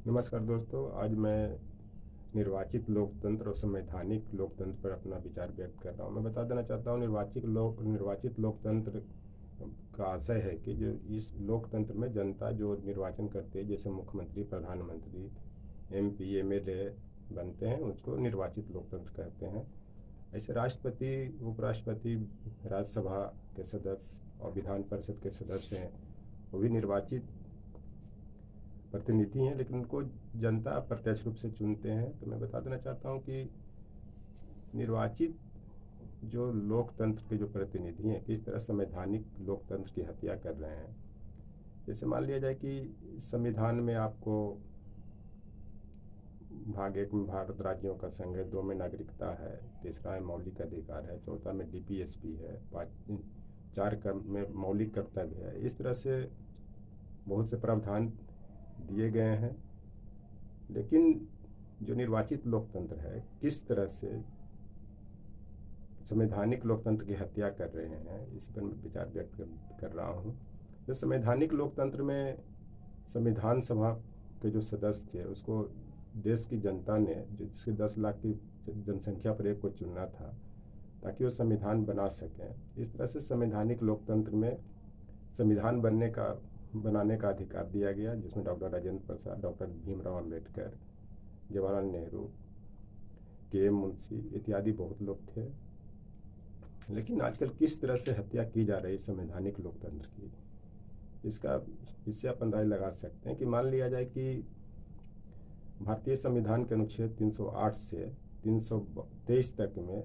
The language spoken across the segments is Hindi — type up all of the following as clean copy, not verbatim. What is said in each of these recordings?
नमस्कार दोस्तों। आज मैं निर्वाचित लोकतंत्र और संवैधानिक लोकतंत्र पर अपना विचार व्यक्त कर रहा हूँ। मैं बता देना चाहता हूँ निर्वाचित लोकतंत्र का आशय है कि जो इस लोकतंत्र में जनता जो निर्वाचन करते हैं, जैसे मुख्यमंत्री, प्रधानमंत्री, एमपी, एमएलए बनते हैं, उसको निर्वाचित लोकतंत्र कहते हैं। ऐसे राष्ट्रपति, उपराष्ट्रपति, राज्यसभा के सदस्य और विधान परिषद के सदस्य हैं, वो भी निर्वाचित प्रतिनिधि हैं, लेकिन उनको जनता प्रत्यक्ष रूप से चुनते हैं। तो मैं बता देना चाहता हूँ कि निर्वाचित जो लोकतंत्र के जो प्रतिनिधि हैं, किस तरह संवैधानिक लोकतंत्र की हत्या कर रहे हैं। जैसे मान लिया जाए कि संविधान में आपको भाग 1 में भारत राज्यों का संघ है, 2 में नागरिकता है, तीसरा में मौलिक अधिकार है, चौथा में डीपीएसपी है, 4 में मौलिक कर्तव्य है। इस तरह से बहुत से प्रावधान दिए गए हैं, लेकिन जो निर्वाचित लोकतंत्र है, किस तरह से संवैधानिक लोकतंत्र की हत्या कर रहे हैं, इस पर मैं विचार व्यक्त कर रहा हूँ। तो संवैधानिक लोकतंत्र में संविधान सभा के जो सदस्य थे, उसको देश की जनता ने, जो जिसके 10 लाख की जनसंख्या पर एक को चुनना था ताकि वो संविधान बना सकें। इस तरह से संवैधानिक लोकतंत्र में संविधान बनाने का अधिकार दिया गया, जिसमें doctor Rajendra Prasad, doctor Bhimrao Ambedkar, Jawaharlal Nehru, KM. Munshi इत्यादि बहुत लोग थे। लेकिन आजकल किस तरह से हत्या की जा रही संवैधानिक लोकतंत्र की, इससे आप अंदाजा लगा सकते हैं कि मान लिया जाए कि भारतीय संविधान के अनुच्छेद 308 से 323 तक में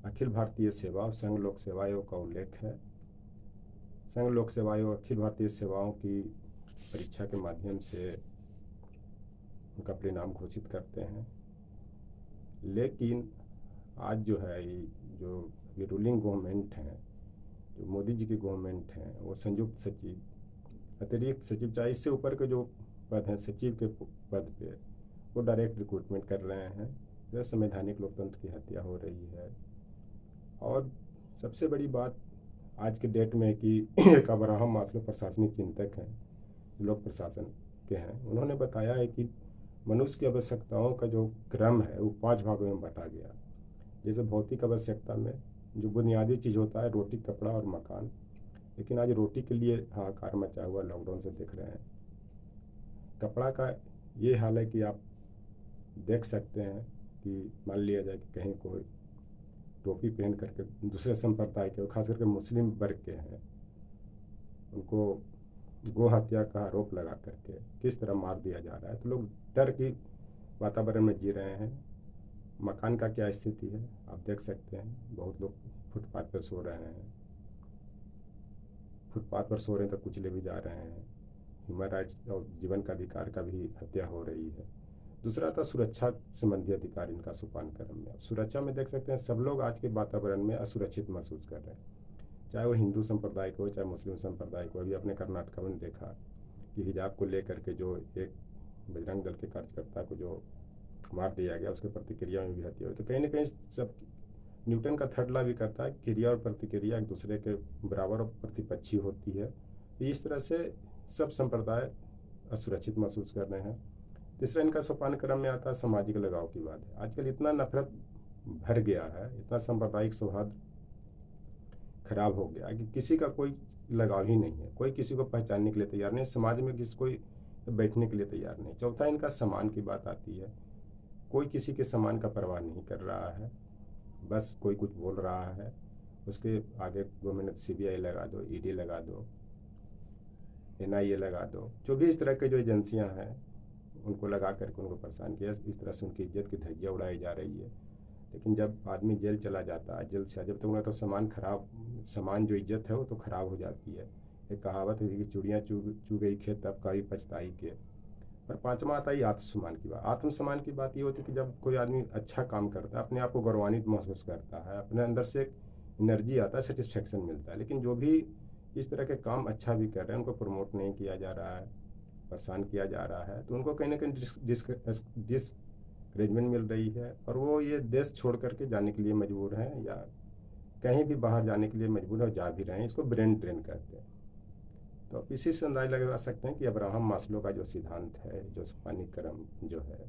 अखिल भारतीय सेवा और संघ लोक सेवा आयोग का उल्लेख है। संघ लोक सेवा आयोग अखिल भारतीय सेवाओं की परीक्षा के माध्यम से उनका परिणाम घोषित करते हैं। लेकिन आज जो है, जो अभी रूलिंग गवर्नमेंट है, जो मोदी जी की गवर्नमेंट है, वो संयुक्त सचिव, अतिरिक्त सचिव, चाहे इससे ऊपर के जो पद हैं सचिव के पद पे, वो डायरेक्ट रिक्रूटमेंट कर रहे हैं। यह संवैधानिक लोकतंत्र की हत्या हो रही है। और सबसे बड़ी बात आज के डेट में कि एक अब्राहम मास्लो प्रशासनिक चिंतक हैं, लोक प्रशासन के हैं, उन्होंने बताया है कि मनुष्य की आवश्यकताओं का जो क्रम है वो 5 भागों में बांटा गया। जैसे भौतिक आवश्यकता में जो बुनियादी चीज़ होता है, रोटी, कपड़ा और मकान, लेकिन आज रोटी के लिए हाहाकार मचा हुआ लॉकडाउन से देख रहे हैं। कपड़ा का ये हाल है कि आप देख सकते हैं कि मान लिया जाए कि कहीं कोई टोपी पहन करके दूसरे संप्रदाय के, खास करके मुस्लिम वर्ग के हैं, उनको गो हत्या का आरोप लगा करके किस तरह मार दिया जा रहा है। तो लोग डर की वातावरण में जी रहे हैं। मकान का क्या स्थिति है आप देख सकते हैं, बहुत लोग फुटपाथ पर सो रहे हैं, फुटपाथ पर सो रहे हैं तो कुचले भी जा रहे हैं। ह्यूमन राइट्स और जीवन का अधिकार का भी हत्या हो रही है। दूसरा था सुरक्षा संबंधी अधिकार, इनका सोपान क्रम में। सुरक्षा में देख सकते हैं सब लोग आज के वातावरण में असुरक्षित महसूस कर रहे हैं, चाहे वो हिंदू संप्रदाय को, चाहे मुस्लिम संप्रदाय को। अभी अपने कर्नाटक में देखा कि हिजाब को लेकर के जो एक बजरंग दल के कार्यकर्ता को जो मार दिया गया, उसके प्रतिक्रिया में भी हत्या हुई। तो कहीं ना कहीं सब न्यूटन का थर्ड लॉ भी कहता है क्रिया और प्रतिक्रिया एक दूसरे के बराबर और प्रतिपक्षी होती है। तो इस तरह से सब संप्रदाय असुरक्षित महसूस कर रहे हैं। तीसरा इनका सोपान क्रम में आता है सामाजिक लगाव की बात है। आजकल इतना नफरत भर गया है, इतना सांप्रदायिक सौहार्द खराब हो गया कि किसी का कोई लगाव ही नहीं है, कोई किसी को पहचानने के लिए तैयार नहीं, समाज में किसी कोई बैठने के लिए तैयार नहीं। चौथा इनका सम्मान की बात आती है, कोई किसी के सम्मान का परवाह नहीं कर रहा है। बस कोई कुछ बोल रहा है, उसके आगे 2 मिनट सीबीआई लगा दो, ईडी लगा दो, एनआईए लगा दो, जो भी इस तरह के जो एजेंसियां हैं उनको लगा करके उनको परेशान किया। इस तरह से उनकी इज्जत की धज्जियाँ उड़ाई जा रही है। लेकिन जब आदमी जेल चला जाता है, जेल से जब तक उन्हें तो सामान जो इज्जत है वो तो खराब हो जाती है। एक कहावत है कि चूड़ियाँ चू गई खेत तब कभी पछताई के। और पांचवा आता है आत्मसम्मान की बात। आत्मसम्मान की बात ये होती है कि जब कोई आदमी अच्छा काम करता है, अपने आप को गौरवान्वित महसूस करता है, अपने अंदर से एक एनर्जी आता है, सेटिस्फेक्शन मिलता है। लेकिन जो भी इस तरह के काम अच्छा भी कर रहे हैं, उनको प्रमोट नहीं किया जा रहा है, परेशान किया जा रहा है, तो उनको कहीं ना कहीं डिस्करेजमेंट मिल रही है, और वो ये देश छोड़ करके जाने के लिए मजबूर हैं, या कहीं भी बाहर जाने के लिए मजबूर है और जा भी रहे हैं। इसको ब्रेन ड्रेन कहते हैं। तो आप इसी से अंदाज लगा सकते हैं कि अब्राहम मास्लो का जो सिद्धांत है, जो सोपानीक्रम जो है,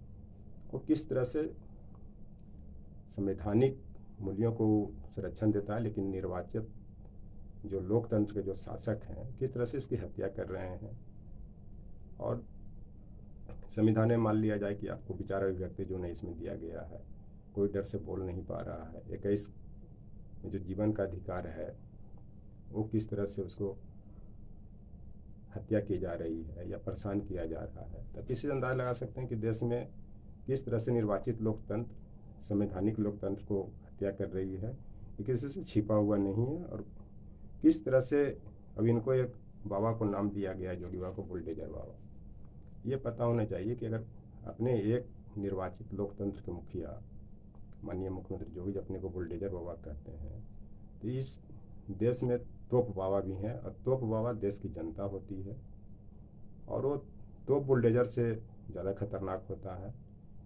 वो किस तरह से संवैधानिक मूल्यों को संरक्षण देता है, लेकिन निर्वाचित जो लोकतंत्र के जो शासक हैं किस तरह से इसकी हत्या कर रहे हैं। और संविधान में मान लिया जाए कि आपको विचार अभिव्यक्ति जो नहीं इसमें दिया गया है, कोई डर से बोल नहीं पा रहा है, 21 में जो जीवन का अधिकार है वो किस तरह से उसको हत्या की जा रही है या परेशान किया जा रहा है। तब इसी से अंदाज़ा लगा सकते हैं कि देश में किस तरह से निर्वाचित लोकतंत्र संवैधानिक लोकतंत्र को हत्या कर रही है। ये किसी से छिपा हुआ नहीं है। और किस तरह से अब इनको एक बाबा को नाम दिया गया है, जोगी बाबा को बुलडोजर बाबा। ये पता होना चाहिए कि अगर अपने एक निर्वाचित लोकतंत्र के मुखिया माननीय मुख्यमंत्री जो भी अपने को बुलडोजर बाबा कहते हैं, तो इस देश में तोप बाबा भी हैं। और तोप बाबा देश की जनता होती है और वो तोप बुलडोजर से ज़्यादा खतरनाक होता है,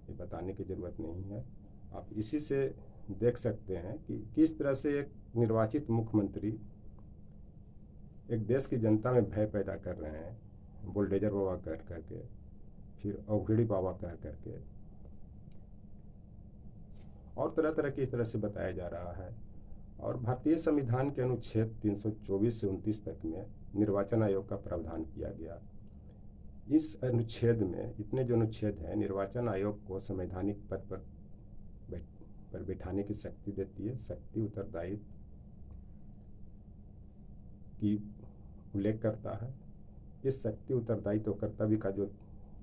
ये बताने की ज़रूरत नहीं है। आप इसी से देख सकते हैं कि किस तरह से एक निर्वाचित मुख्यमंत्री एक देश की जनता में भय पैदा कर रहे हैं, बुलडोजर बाबा कर करके, फिर अवघड़ी बाबा कह करके, और तरह तरह की इस तरह से बताया जा रहा है। और भारतीय संविधान के अनुच्छेद 324 से 29 तक में निर्वाचन आयोग का प्रावधान किया गया। इस अनुच्छेद में इतने जो अनुच्छेद हैं निर्वाचन आयोग को संवैधानिक पद पर बैठाने की शक्ति देती है। शक्ति उत्तरदायित्व की उल्लेख करता है। इस शक्ति उत्तरदायित्व कर्तव्य का जो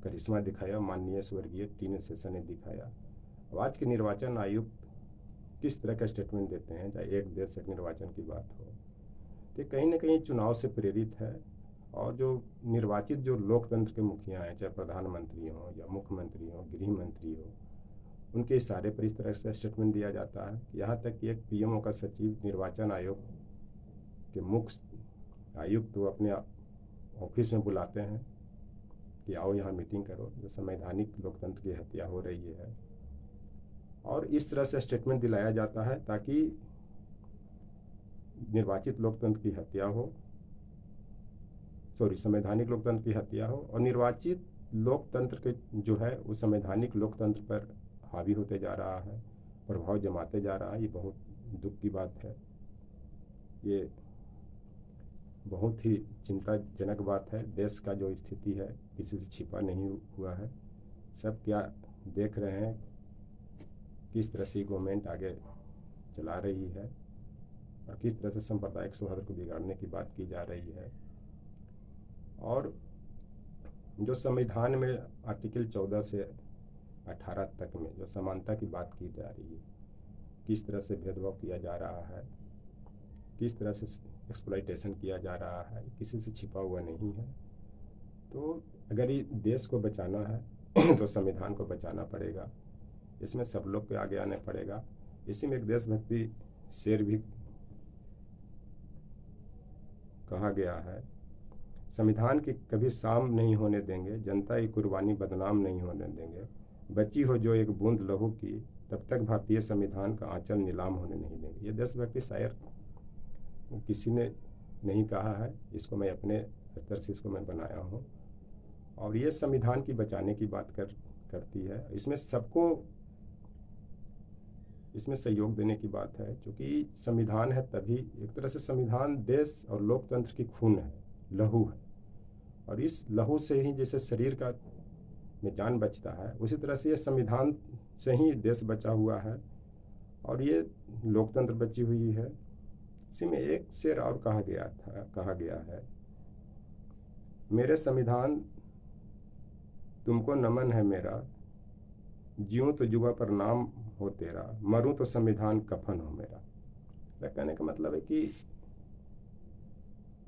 करिश्मा दिखाया माननीय स्वर्गीय टी सेशन ने दिखाया। अब आज के निर्वाचन आयुक्त किस तरह का स्टेटमेंट देते हैं, चाहे एक देश एक निर्वाचन की बात हो, तो कहीं ना कहीं चुनाव से प्रेरित है। और जो निर्वाचित जो लोकतंत्र के मुखिया हैं, चाहे प्रधानमंत्री हो या मुख्यमंत्री हो, गृह मंत्री हो, उनके इशारे पर इस तरह से स्टेटमेंट दिया जाता है। यहाँ तक कि एक पीएमओ का सचिव निर्वाचन आयोग के मुख्य आयुक्त तो अपने ऑफिस में बुलाते हैं कि आओ यहाँ मीटिंग करो, जो संवैधानिक लोकतंत्र की हत्या हो रही है। और इस तरह से स्टेटमेंट दिलाया जाता है ताकि निर्वाचित लोकतंत्र की हत्या हो, संवैधानिक लोकतंत्र की हत्या हो, और निर्वाचित लोकतंत्र के जो है वो संवैधानिक लोकतंत्र पर हावी होते जा रहा है, प्रभाव जमाते जा रहा है। ये बहुत दुख की बात है, ये बहुत ही चिंताजनक बात है। देश का जो स्थिति है किसी से छिपा नहीं हुआ है, सब क्या देख रहे हैं किस तरह से गवर्नमेंट आगे चला रही है और किस तरह से सांप्रदायिक सौहार्द को बिगाड़ने की बात की जा रही है। और जो संविधान में आर्टिकल 14 से 18 तक में जो समानता की बात की जा रही है, किस तरह से भेदभाव किया जा रहा है, किस तरह से एक्सप्लॉइटेशन किया जा रहा है, किसी से छिपा हुआ नहीं है। तो अगर ये देश को बचाना है तो संविधान को बचाना पड़ेगा, इसमें सब लोग के आगे आने पड़ेगा। इसी में एक देशभक्ति शेर भी कहा गया है, संविधान की कभी शाम नहीं होने देंगे, जनता की कुर्बानी बदनाम नहीं होने देंगे, बची हो जो एक बूंद लहू की, तब तक भारतीय संविधान का आंचल नीलाम होने नहीं देंगे। ये देशभक्ति शायर किसी ने नहीं कहा है, इसको मैं अपने स्तर से इसको मैं बनाया हूँ। और ये संविधान की बचाने की बात करती है। इसमें सबको इसमें सहयोग देने की बात है, क्योंकि संविधान है तभी एक तरह से संविधान देश और लोकतंत्र की खून है, लहू है। और इस लहू से ही जैसे शरीर का में जान बचता है, उसी तरह से ये संविधान से ही देश बचा हुआ है और ये लोकतंत्र बची हुई है। इसी में एक शेर और कहा गया है, मेरे संविधान तुमको नमन है मेरा, जीऊं तो जुबा पर नाम हो तेरा, मरूं तो संविधान कफन हो मेरा। कहने का मतलब है कि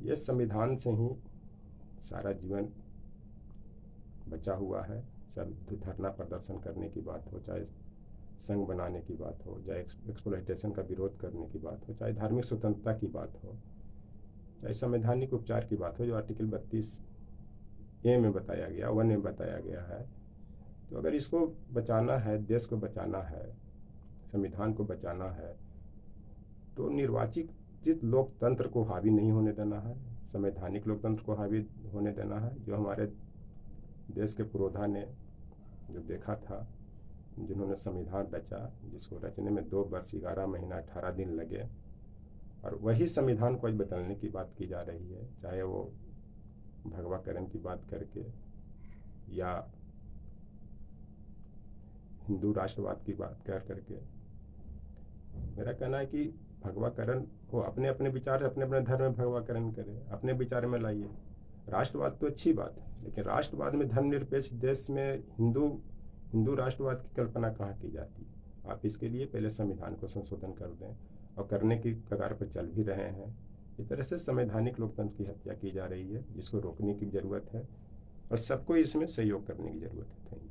ये संविधान से ही सारा जीवन बचा हुआ है। सब धरना प्रदर्शन करने की बात हो, चाहे संघ बनाने की बात हो, चाहे एक्सप्लॉइटेशन का विरोध करने की बात हो, चाहे धार्मिक स्वतंत्रता की बात हो, चाहे संवैधानिक उपचार की बात हो, जो आर्टिकल 32A में बताया गया, 1 में बताया गया है। तो अगर इसको बचाना है, देश को बचाना है, संविधान को बचाना है, तो निर्वाचित लोकतंत्र को हावी नहीं होने देना है, संवैधानिक लोकतंत्र को हावी होने देना है, जो हमारे देश के पुरोधा ने जो देखा था, जिन्होंने संविधान रचा, जिसको रचने में 2 वर्ष 11 महीना 18 दिन लगे, और वही संविधान को आज बदलने की बात की जा रही है, चाहे वो भगवाकरण की बात करके या हिंदू राष्ट्रवाद की बात कर करके। मेरा कहना है कि भगवाकरण हो, अपने अपने विचार अपने अपने धर्म में भगवाकरण करें, अपने विचार में लाइए। राष्ट्रवाद तो अच्छी बात है, लेकिन राष्ट्रवाद में धर्मनिरपेक्ष देश में हिंदू राष्ट्रवाद की कल्पना कहाँ की जाती है। आप इसके लिए पहले संविधान को संशोधन कर दें, और करने की कगार पर चल भी रहे हैं। इस तरह से संवैधानिक लोकतंत्र की हत्या की जा रही है, जिसको रोकने की ज़रूरत है, और सबको इसमें सहयोग करने की ज़रूरत है। Thank you.